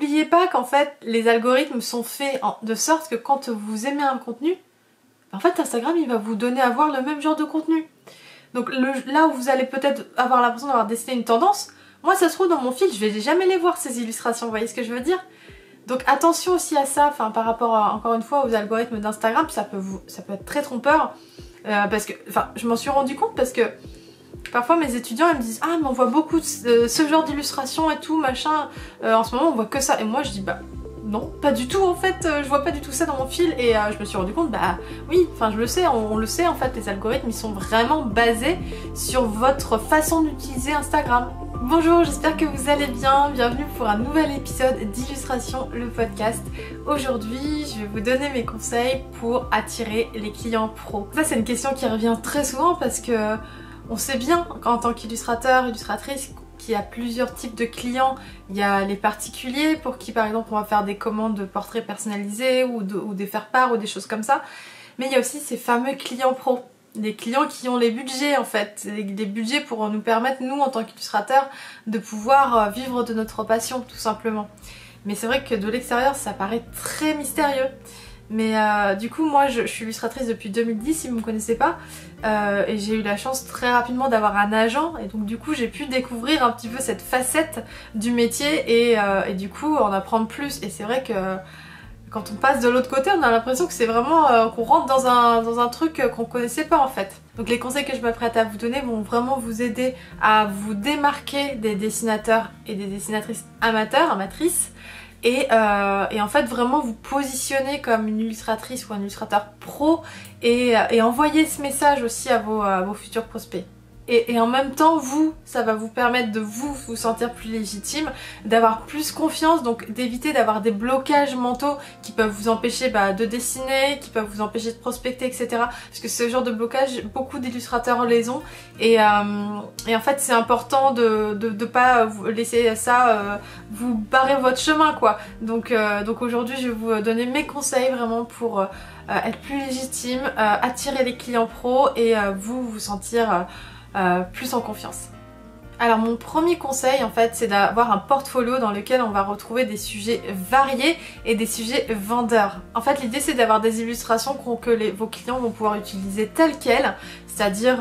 n'oubliez pas qu'en fait les algorithmes sont faits de sorte que quand vous aimez un contenu, en fait Instagram il va vous donner à voir le même genre de contenu. Donc là où vous allez peut-être avoir l'impression d'avoir dessiné une tendance, moi ça se trouve dans mon fil je vais jamais les voir ces illustrations, vous voyez ce que je veux dire? Donc attention aussi à ça, enfin par rapport encore une fois aux algorithmes d'Instagram, ça peut être très trompeur, parce que, enfin je m'en suis rendu compte parce que parfois mes étudiants ils me disent ah mais on voit beaucoup de ce genre d'illustrations et tout machin, en ce moment on voit que ça, et moi je dis bah non pas du tout en fait, je vois pas du tout ça dans mon fil, et je me suis rendu compte bah oui, enfin je le sais, on le sait en fait, les algorithmes ils sont vraiment basés sur votre façon d'utiliser Instagram. Bonjour, j'espère que vous allez bien, bienvenue pour un nouvel épisode d'Illustration, le podcast. Aujourd'hui, je vais vous donner mes conseils pour attirer les clients pros. Ça c'est une question qui revient très souvent parce que on sait bien qu'en tant qu'illustrateur, illustratrice, qu'il y a plusieurs types de clients. Il y a les particuliers pour qui par exemple on va faire des commandes de portraits personnalisés ou des faire-part ou des choses comme ça. Mais il y a aussi ces fameux clients pros. Les clients qui ont les budgets en fait, les budgets pour nous permettre, nous en tant qu'illustrateurs, de pouvoir vivre de notre passion tout simplement. Mais c'est vrai que de l'extérieur ça paraît très mystérieux. Mais du coup moi je suis illustratrice depuis 2010 si vous ne me connaissez pas, et j'ai eu la chance très rapidement d'avoir un agent, et donc du coup j'ai pu découvrir un petit peu cette facette du métier et du coup en apprendre plus. Et c'est vrai que quand on passe de l'autre côté, on a l'impression que c'est vraiment qu'on rentre dans un truc qu'on connaissait pas en fait. Donc les conseils que je m'apprête à vous donner vont vraiment vous aider à vous démarquer des dessinateurs et des dessinatrices amateurs, amatrices, et en fait vraiment vous positionner comme une illustratrice ou un illustrateur pro, et envoyer ce message aussi à vos futurs prospects. Et en même temps, ça va vous permettre de vous sentir plus légitime, d'avoir plus confiance, donc d'éviter d'avoir des blocages mentaux qui peuvent vous empêcher de dessiner, qui peuvent vous empêcher de prospecter, etc. Parce que ce genre de blocage, beaucoup d'illustrateurs les ont, et en fait c'est important de pas laisser ça vous barrer votre chemin quoi. Donc aujourd'hui je vais vous donner mes conseils vraiment pour être plus légitime, attirer les clients pros et vous sentir plus en confiance. Alors mon premier conseil en fait c'est d'avoir un portfolio dans lequel on va retrouver des sujets variés et des sujets vendeurs. En fait l'idée c'est d'avoir des illustrations que vos clients vont pouvoir utiliser telles quelles, c'est-à-dire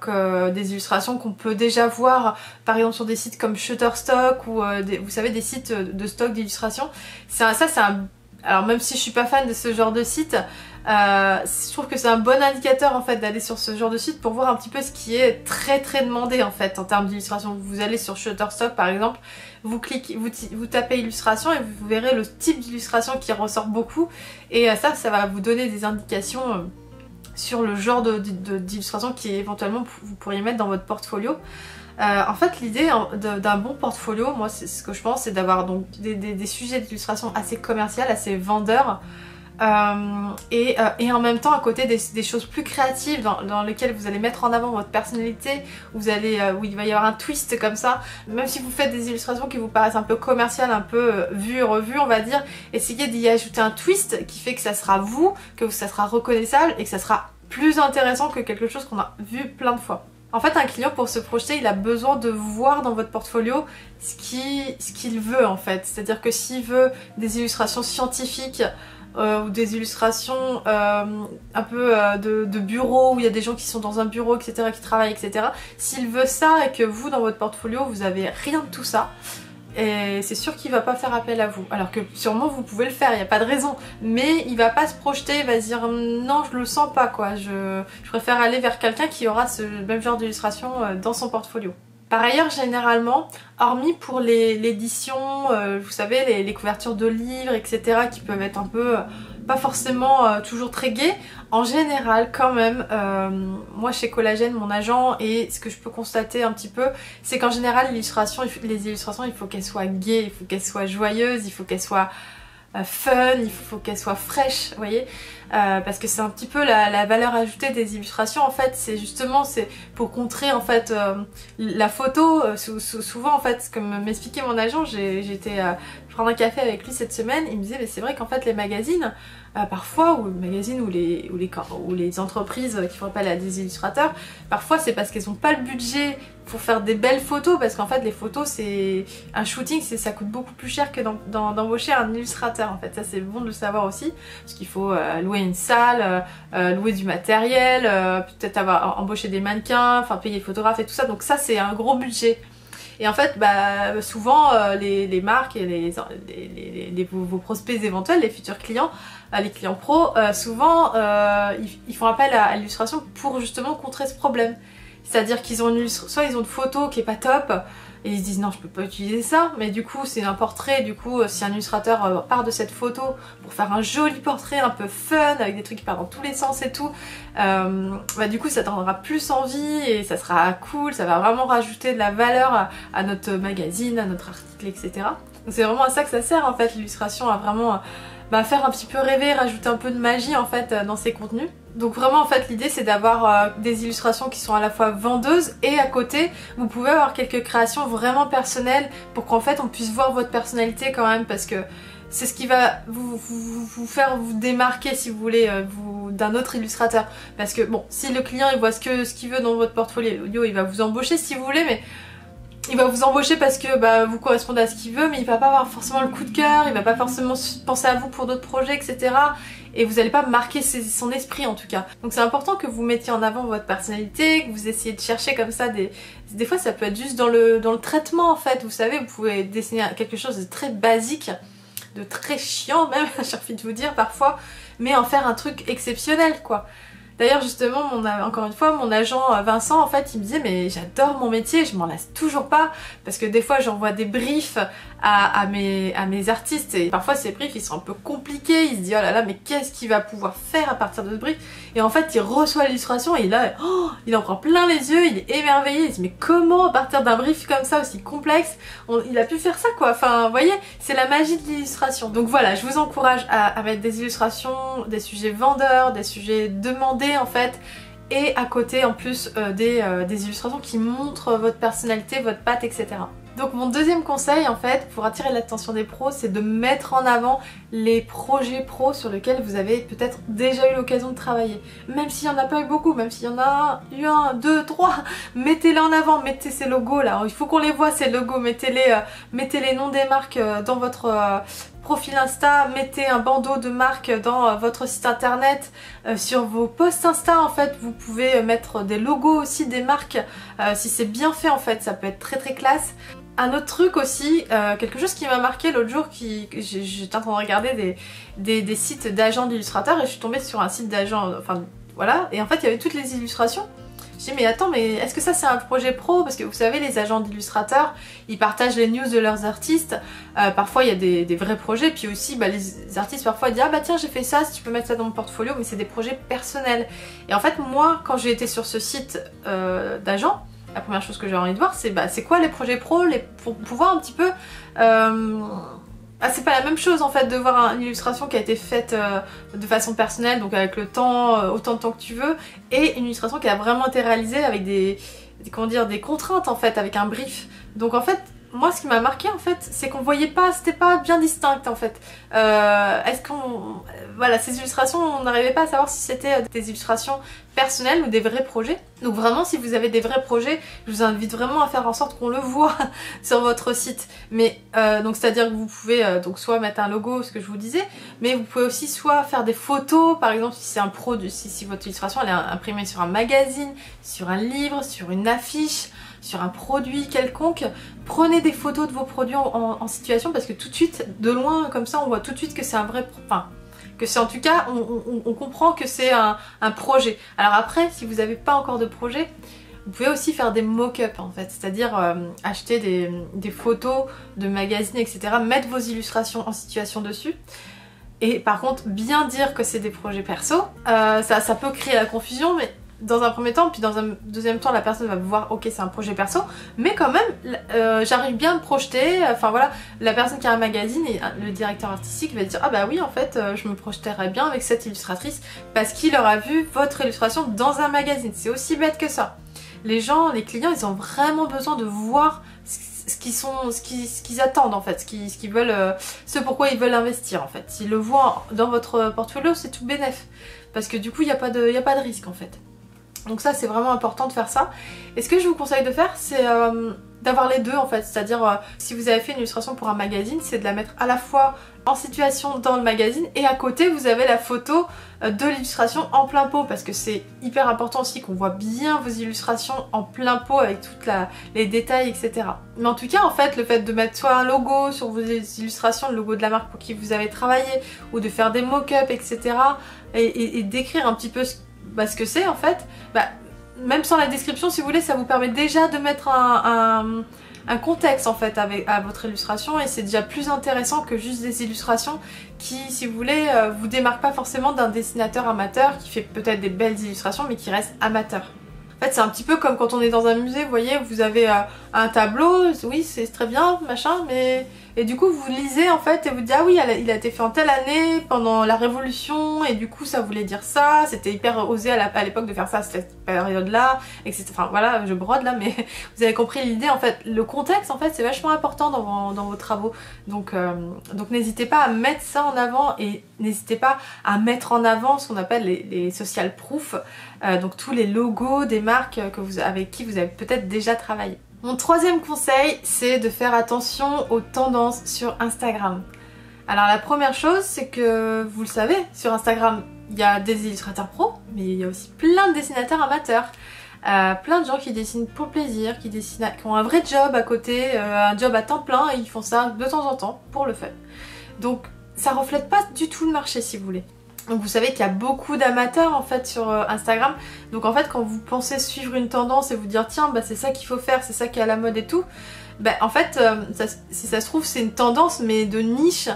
que des illustrations qu'on peut déjà voir par exemple sur des sites comme Shutterstock ou vous savez des sites de stock d'illustrations. Alors même si je suis pas fan de ce genre de site, je trouve que c'est un bon indicateur en fait d'aller sur ce genre de site pour voir un petit peu ce qui est très demandé en fait en termes d'illustration. Vous allez sur Shutterstock par exemple, vous cliquez, vous tapez illustration et vous verrez le type d'illustration qui ressort beaucoup, et ça va vous donner des indications sur le genre d'illustration qui éventuellement vous pourriez mettre dans votre portfolio. En fait l'idée d'un bon portfolio, moi c'est ce que je pense, c'est d'avoir donc des sujets d'illustration assez commerciales, assez vendeurs, et en même temps à côté des choses plus créatives dans lesquelles vous allez mettre en avant votre personnalité, où il va y avoir un twist comme ça. Même si vous faites des illustrations qui vous paraissent un peu commerciales, un peu vues et revues on va dire, essayez d'y ajouter un twist qui fait que ça sera vous, que ça sera reconnaissable et que ça sera plus intéressant que quelque chose qu'on a vu plein de fois. En fait un client pour se projeter il a besoin de voir dans votre portfolio ce qu'il veut en fait. C'est-à-dire que s'il veut des illustrations scientifiques ou des illustrations un peu de bureau où il y a des gens qui sont dans un bureau etc, qui travaillent etc. S'il veut ça et que vous dans votre portfolio vous avez rien de tout ça, et c'est sûr qu'il va pas faire appel à vous. Alors que sûrement vous pouvez le faire, il n'y a pas de raison. Mais il va pas se projeter, il va se dire non je le sens pas quoi, je préfère aller vers quelqu'un qui aura ce même genre d'illustration dans son portfolio. Par ailleurs généralement, hormis pour l'édition, vous savez les couvertures de livres etc qui peuvent être un peu pas forcément toujours très gaies, en général quand même, moi chez Collagène, mon agent, et ce que je peux constater un petit peu, c'est qu'en général les illustrations il faut qu'elles soient gaies, il faut qu'elles soient joyeuses, il faut qu'elles soient fun, il faut qu'elle soit fraîche, vous voyez, parce que c'est un petit peu la valeur ajoutée des illustrations en fait, c'est pour contrer en fait la photo. Souvent en fait, comme m'expliquait mon agent, prendre un café avec lui cette semaine, il me disait mais c'est vrai qu'en fait les magazines, parfois, ou les magazines ou les entreprises qui font appel à des illustrateurs, parfois c'est parce qu'elles n'ont pas le budget pour faire des belles photos, parce qu'en fait les photos, c'est un shooting, ça coûte beaucoup plus cher que d'embaucher un illustrateur. En fait, ça c'est bon de le savoir aussi, parce qu'il faut louer une salle, louer du matériel, peut-être embaucher des mannequins, enfin payer les photographes et tout ça, donc ça c'est un gros budget. Et en fait, souvent, les marques et vos prospects éventuels, les futurs clients, les clients pros, souvent, ils font appel à l'illustration pour justement contrer ce problème. C'est-à-dire qu'ils ont soit ils ont une photo qui est pas top, et ils se disent non, je peux pas utiliser ça, mais du coup c'est un portrait, du coup si un illustrateur part de cette photo pour faire un joli portrait un peu fun, avec des trucs qui partent dans tous les sens et tout, du coup ça donnera plus envie et ça sera cool, ça va vraiment rajouter de la valeur à notre magazine, à notre article, etc. Donc c'est vraiment à ça que ça sert en fait, l'illustration, à vraiment faire un petit peu rêver, rajouter un peu de magie en fait dans ses contenus. Donc vraiment en fait l'idée c'est d'avoir des illustrations qui sont à la fois vendeuses, et à côté vous pouvez avoir quelques créations vraiment personnelles pour qu'en fait on puisse voir votre personnalité quand même, parce que c'est ce qui va vous faire vous démarquer, si vous voulez, d'un autre illustrateur. Parce que bon, si le client il voit ce qu'il veut dans votre portfolio, il va vous embaucher si vous voulez, mais il va vous embaucher parce que vous correspondez à ce qu'il veut, mais il va pas avoir forcément le coup de cœur, il va pas forcément penser à vous pour d'autres projets, etc. Et vous n'allez pas marquer son esprit en tout cas. Donc c'est important que vous mettiez en avant votre personnalité, que vous essayez de chercher comme ça des fois ça peut être juste dans le traitement en fait. Vous savez, vous pouvez dessiner quelque chose de très basique, de très chiant même, j'ai envie de vous dire parfois, mais en faire un truc exceptionnel quoi. D'ailleurs justement, encore une fois, mon agent Vincent, en fait, il me disait mais j'adore mon métier, je m'en lasse toujours pas, parce que des fois j'envoie des briefs à mes artistes, et parfois ces briefs ils sont un peu compliqués, il se dit oh là là mais qu'est-ce qu'il va pouvoir faire à partir de ce brief, et en fait il reçoit l'illustration et là il en prend plein les yeux, il est émerveillé, il se dit mais comment à partir d'un brief comme ça aussi complexe, il a pu faire ça quoi, enfin vous voyez, c'est la magie de l'illustration. Donc voilà, je vous encourage à mettre des illustrations, des sujets vendeurs, des sujets demandés en fait, et à côté en plus des illustrations qui montrent votre personnalité, votre patte, etc. Donc mon deuxième conseil en fait pour attirer l'attention des pros, c'est de mettre en avant les projets pros sur lesquels vous avez peut-être déjà eu l'occasion de travailler. Même s'il n'y en a pas eu beaucoup, même s'il y en a eu un, deux, trois, mettez-les en avant, mettez ces logos là, il faut qu'on les voit ces logos, mettez les noms des marques dans votre profil Insta, mettez un bandeau de marque dans votre site internet, sur vos posts Insta en fait, vous pouvez mettre des logos aussi des marques, si c'est bien fait en fait, ça peut être très très classe. Un autre truc aussi, quelque chose qui m'a marqué l'autre jour, j'étais en train de regarder des sites d'agents d'illustrateurs, et je suis tombée sur un site d'agents, enfin voilà, et en fait il y avait toutes les illustrations. Je dis mais attends, mais est-ce que ça c'est un projet pro? Parce que vous savez, les agents d'illustrateurs, ils partagent les news de leurs artistes, parfois il y a des vrais projets, puis aussi les artistes parfois disent ah bah tiens j'ai fait ça, si tu peux mettre ça dans mon portfolio, mais c'est des projets personnels. Et en fait moi quand j'ai été sur ce site d'agents, la première chose que j'ai envie de voir c'est quoi les projets pro, pour pouvoir un petit peu... c'est pas la même chose en fait de voir une illustration qui a été faite de façon personnelle, donc avec le temps, autant de temps que tu veux, et une illustration qui a vraiment été réalisée avec des contraintes en fait, avec un brief. Donc en fait, moi ce qui m'a marqué en fait, c'est qu'on voyait pas, c'était pas bien distinct en fait. Voilà, ces illustrations, on n'arrivait pas à savoir si c'était des illustrations personnelles ou des vrais projets. Donc vraiment, si vous avez des vrais projets, je vous invite vraiment à faire en sorte qu'on le voit sur votre site. Mais donc c'est-à-dire que vous pouvez donc soit mettre un logo, ce que je vous disais, mais vous pouvez aussi soit faire des photos, par exemple si c'est un produit, si votre illustration elle est imprimée sur un magazine, sur un livre, sur une affiche, sur un produit quelconque, prenez des photos de vos produits en situation, parce que tout de suite, de loin comme ça, on voit tout de suite que c'est un vrai... Enfin, que c'est en tout cas, on comprend que c'est un projet. Alors après, si vous n'avez pas encore de projet, vous pouvez aussi faire des mock-up en fait, c'est-à-dire acheter des photos de magazines, etc. Mettre vos illustrations en situation dessus. Et par contre, bien dire que c'est des projets perso, ça peut créer la confusion, mais dans un premier temps, puis dans un deuxième temps la personne va voir ok c'est un projet perso, mais quand même j'arrive bien à me projeter, enfin voilà, la personne qui a un magazine et le directeur artistique va dire ah bah oui en fait je me projeterais bien avec cette illustratrice parce qu'il aura vu votre illustration dans un magazine. C'est aussi bête que ça. Les gens, les clients, ils ont vraiment besoin de voir ce qu'ils attendent en fait, ce qu'ils veulent, ce pourquoi ils veulent investir en fait. S'ils le voient dans votre portfolio, c'est tout bénef. Parce que du coup, il n'y a pas de risque en fait. Donc ça, c'est vraiment important de faire ça. Et ce que je vous conseille de faire, c'est d'avoir les deux en fait. C'est-à-dire, si vous avez fait une illustration pour un magazine, c'est de la mettre à la fois en situation dans le magazine et à côté, vous avez la photo de l'illustration en plein pot. Parce que c'est hyper important aussi qu'on voit bien vos illustrations en plein pot avec tous les détails, etc. Mais en tout cas, en fait, le fait de mettre soit un logo sur vos illustrations, le logo de la marque pour qui vous avez travaillé, ou de faire des mock-ups, etc. et d'écrire un petit peu ce que c'est en fait, même sans la description si vous voulez, ça vous permet déjà de mettre un contexte en fait à votre illustration et c'est déjà plus intéressant que juste des illustrations qui, si vous voulez, vous démarquent pas forcément d'un dessinateur amateur qui fait peut-être des belles illustrations mais qui reste amateur. En fait c'est un petit peu comme quand on est dans un musée, vous voyez, vous avez un tableau, oui c'est très bien, machin, mais... Et du coup vous lisez en fait et vous dites ah oui il a été fait en telle année pendant la Révolution et du coup ça voulait dire ça, c'était hyper osé à l'époque de faire ça à cette période là, etc. Enfin voilà je brode là mais vous avez compris l'idée en fait, le contexte en fait c'est vachement important dans vos travaux donc n'hésitez pas à mettre ça en avant et n'hésitez pas à mettre en avant ce qu'on appelle les social proof, donc tous les logos des marques avec qui vous avez peut-être déjà travaillé. Mon troisième conseil, c'est de faire attention aux tendances sur Instagram. Alors la première chose, c'est que vous le savez, sur Instagram, il y a des illustrateurs pros, mais il y a aussi plein de dessinateurs amateurs. Plein de gens qui dessinent pour le plaisir, qui ont un vrai job à côté, un job à temps plein, et ils font ça de temps en temps pour le fun. Donc ça reflète pas du tout le marché si vous voulez. Donc vous savez qu'il y a beaucoup d'amateurs en fait sur Instagram. Donc en fait quand vous pensez suivre une tendance et vous dire tiens c'est ça qu'il faut faire, c'est ça qui est à la mode et tout, en fait si ça se trouve c'est une tendance mais de niche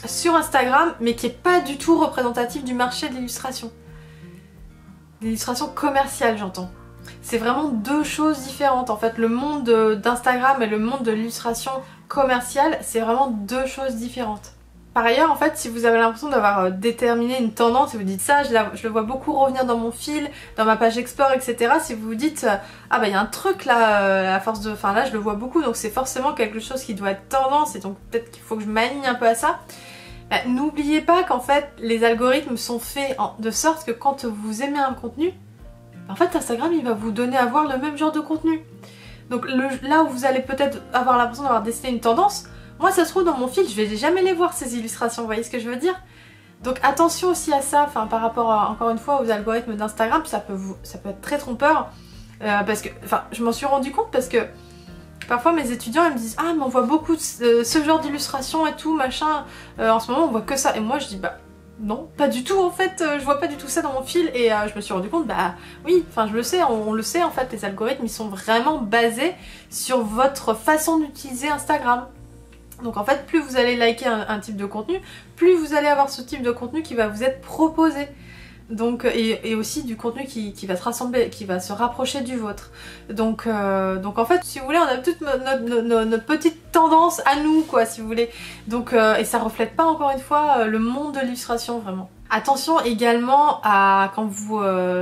sur Instagram mais qui est pas du tout représentative du marché de l'illustration. L'illustration commerciale j'entends. C'est vraiment deux choses différentes en fait. Le monde d'Instagram et le monde de l'illustration commerciale c'est vraiment deux choses différentes. Par ailleurs, en fait, si vous avez l'impression d'avoir déterminé une tendance et vous dites ça, je le vois beaucoup revenir dans mon fil, dans ma page Explore, etc. Si vous vous dites ah il y a un truc là, à force de... Enfin là, je le vois beaucoup, donc c'est forcément quelque chose qui doit être tendance et donc peut-être qu'il faut que je m'aligne un peu à ça. N'oubliez pas qu'en fait, les algorithmes sont faits de sorte que quand vous aimez un contenu, en fait, Instagram, il va vous donner à voir le même genre de contenu. Donc là où vous allez peut-être avoir l'impression d'avoir dessiné une tendance, moi ça se trouve dans mon fil, je vais jamais les voir ces illustrations, vous voyez ce que je veux dire? Donc attention aussi à ça, par rapport encore une fois aux algorithmes d'Instagram, ça peut être très trompeur, parce que, je m'en suis rendu compte parce que parfois mes étudiants ils me disent ah mais on voit beaucoup de ce genre d'illustrations et tout machin, en ce moment on voit que ça, et moi je dis non, pas du tout en fait, je vois pas du tout ça dans mon fil et je me suis rendu compte, oui, je le sais, on le sait en fait, les algorithmes ils sont vraiment basés sur votre façon d'utiliser Instagram. Donc en fait, plus vous allez liker un type de contenu, plus vous allez avoir ce type de contenu qui va vous être proposé. Donc, et aussi du contenu qui va se rassembler, qui va se rapprocher du vôtre. Donc en fait, si vous voulez, on a toute notre petite tendance à nous, quoi, si vous voulez. Donc, et ça reflète pas encore une fois le monde de l'illustration, vraiment. Attention également à quand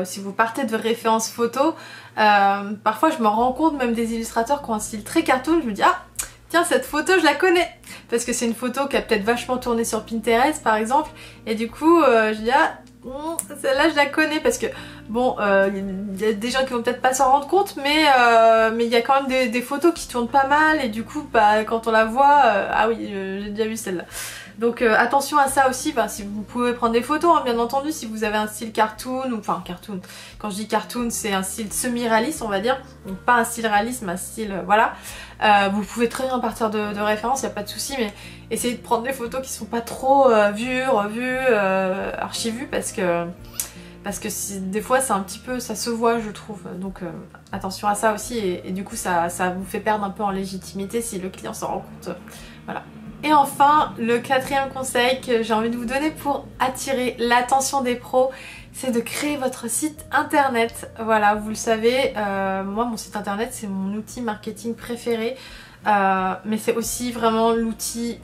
si vous partez de références photos, parfois je me rends compte même des illustrateurs qui ont un style très cartoon, je me dis ah tiens cette photo je la connais, parce que c'est une photo qui a peut-être vachement tourné sur Pinterest par exemple, et du coup je dis ah celle-là je la connais, parce que bon il y a des gens qui vont peut-être pas s'en rendre compte, mais il y a quand même des photos qui tournent pas mal et du coup quand on la voit ah oui j'ai déjà vu celle-là. Donc attention à ça aussi, si vous pouvez prendre des photos, hein, bien entendu, si vous avez un style cartoon, ou cartoon, quand je dis cartoon c'est un style semi-réaliste on va dire, donc pas un style réaliste mais un style voilà, vous pouvez très bien partir de références, il n'y a pas de souci, mais essayez de prendre des photos qui sont pas trop vues, revues, archi-vues, parce que des fois c'est un petit peu, ça se voit je trouve, donc attention à ça aussi, et du coup ça vous fait perdre un peu en légitimité si le client s'en rend compte, voilà. Et enfin, le quatrième conseil que j'ai envie de vous donner pour attirer l'attention des pros, c'est de créer votre site internet. Voilà, vous le savez, moi mon site internet c'est mon outil marketing préféré, mais c'est aussi vraiment l'outil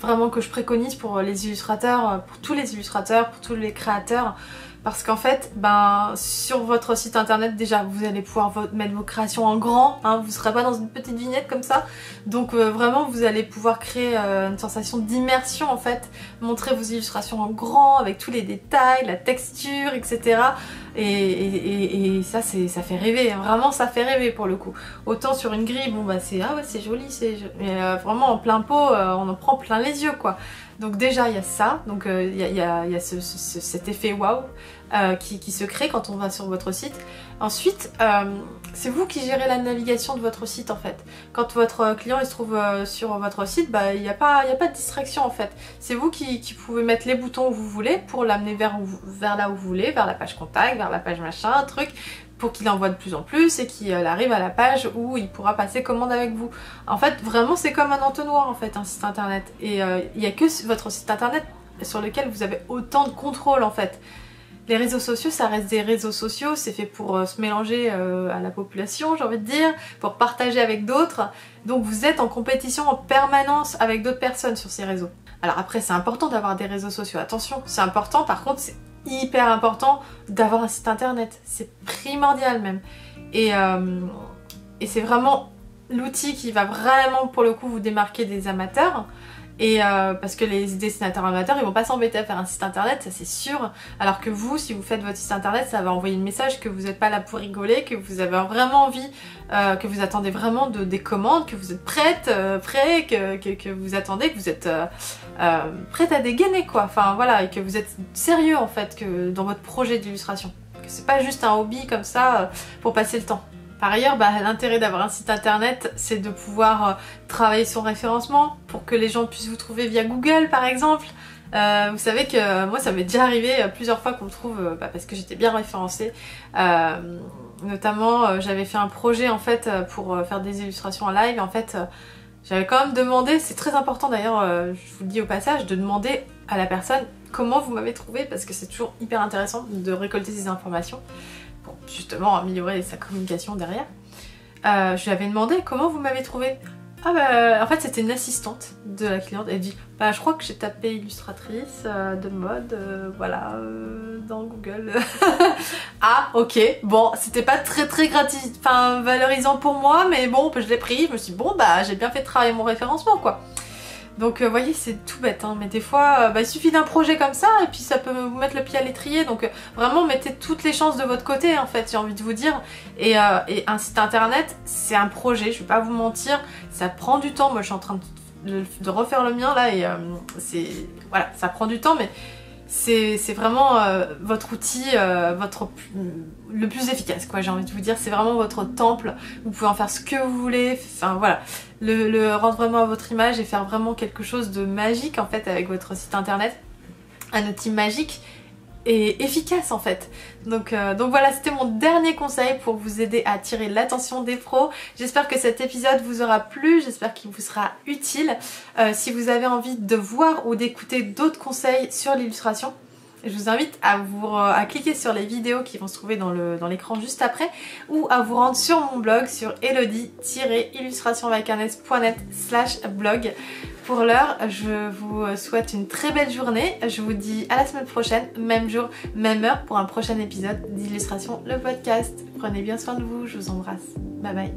vraiment que je préconise pour les illustrateurs, pour tous les illustrateurs, pour tous les créateurs, Parce qu'en fait, ben, sur votre site internet, déjà, vous allez pouvoir mettre vos créations en grand, hein, vous ne serez pas dans une petite vignette comme ça. Donc vraiment, vous allez pouvoir créer une sensation d'immersion en fait, montrer vos illustrations en grand, avec tous les détails, la texture, etc. Et ça, ça fait rêver, hein. Vraiment ça fait rêver pour le coup. Autant sur une grille, bon bah c'est ah ouais c'est joli, mais vraiment en plein pot, on en prend plein les yeux quoi. Donc déjà il y a ça, donc il y a cet effet waouh qui se crée quand on va sur votre site. Ensuite, c'est vous qui gérez la navigation de votre site en fait. Quand votre client il se trouve sur votre site, bah, il n'y a pas de distraction en fait. C'est vous qui pouvez mettre les boutons où vous voulez pour l'amener vers là où vous voulez, vers la page contact, vers la page machin, un truc, pour qu'il envoie de plus en plus et qu'il arrive à la page où il pourra passer commande avec vous. En fait, vraiment c'est comme un entonnoir en fait, un site internet. Et il n'y a que votre site internet sur lequel vous avez autant de contrôle en fait. Les réseaux sociaux, ça reste des réseaux sociaux, c'est fait pour se mélanger à la population, j'ai envie de dire, pour partager avec d'autres. Donc vous êtes en compétition en permanence avec d'autres personnes sur ces réseaux. Alors après, c'est important d'avoir des réseaux sociaux, attention, c'est important, par contre, c'est hyper important d'avoir un site internet. C'est primordial même. Et c'est vraiment l'outil qui va vraiment, pour le coup, vous démarquer des amateurs. Et parce que les dessinateurs amateurs ils vont pas s'embêter à faire un site internet, ça c'est sûr, alors que vous, si vous faites votre site internet, ça va envoyer le message que vous n'êtes pas là pour rigoler, que vous avez vraiment envie, que vous attendez vraiment des commandes, que vous êtes prêt, que vous attendez, que vous êtes prête à dégainer quoi, enfin voilà, et que vous êtes sérieux en fait que dans votre projet d'illustration, que c'est pas juste un hobby comme ça pour passer le temps. Par ailleurs, bah, l'intérêt d'avoir un site internet, c'est de pouvoir travailler son référencement pour que les gens puissent vous trouver via Google par exemple. Vous savez que moi ça m'est déjà arrivé plusieurs fois qu'on me trouve parce que j'étais bien référencée. Notamment j'avais fait un projet en fait pour faire des illustrations en live. En fait j'avais quand même demandé, c'est très important d'ailleurs, je vous le dis au passage, de demander à la personne comment vous m'avez trouvé, parce que c'est toujours hyper intéressant de récolter ces informations pour justement améliorer sa communication derrière. Je lui avais demandé comment vous m'avez trouvé. Ah bah en fait c'était une assistante de la cliente, elle dit bah je crois que j'ai tapé illustratrice de mode voilà dans Google. Ah ok, bon c'était pas très valorisant pour moi, mais bon je l'ai pris, je me suis dit bon bah j'ai bien fait de travailler mon référencement quoi. Donc vous voyez c'est tout bête hein, mais des fois il suffit d'un projet comme ça et puis ça peut vous mettre le pied à l'étrier, donc vraiment mettez toutes les chances de votre côté en fait, j'ai envie de vous dire. Et un site internet c'est un projet, je vais pas vous mentir, ça prend du temps. Moi je suis en train de refaire le mien là et voilà, ça prend du temps, mais c'est vraiment votre outil le plus efficace quoi, j'ai envie de vous dire. C'est vraiment votre temple, vous pouvez en faire ce que vous voulez, enfin voilà, le rendre vraiment à votre image et faire vraiment quelque chose de magique en fait avec votre site internet, un outil magique et efficace en fait. Donc voilà, c'était mon dernier conseil pour vous aider à attirer l'attention des pros. J'espère que cet épisode vous aura plu, j'espère qu'il vous sera utile. Si vous avez envie de voir ou d'écouter d'autres conseils sur l'illustration, je vous invite à cliquer sur les vidéos qui vont se trouver dans l'écran juste après, ou à vous rendre sur mon blog sur elodie-illustrationvacarnes.net/blog. Pour l'heure, je vous souhaite une très belle journée. Je vous dis à la semaine prochaine, même jour, même heure, pour un prochain épisode d'Illustration le podcast. Prenez bien soin de vous, je vous embrasse. Bye bye.